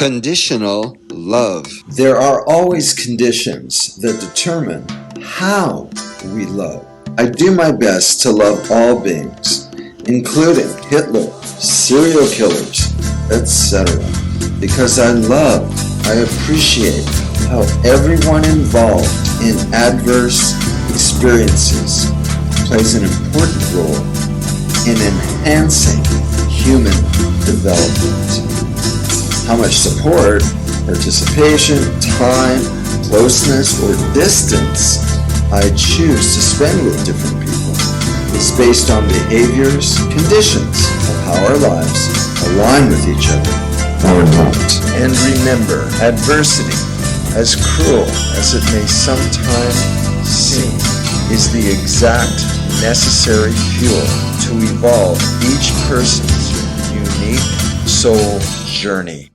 Conditional love. There are always conditions that determine how we love. I do my best to love all beings, including Hitler, serial killers, etc. Because I appreciate how everyone involved in adverse experiences plays an important role in enhancing human development. How much support, participation, time, closeness, or distance I choose to spend with different people is based on behaviors, conditions of how our lives align with each other or not. And remember, adversity, as cruel as it may sometimes seem, is the exact necessary fuel to evolve each person's unique soul journey.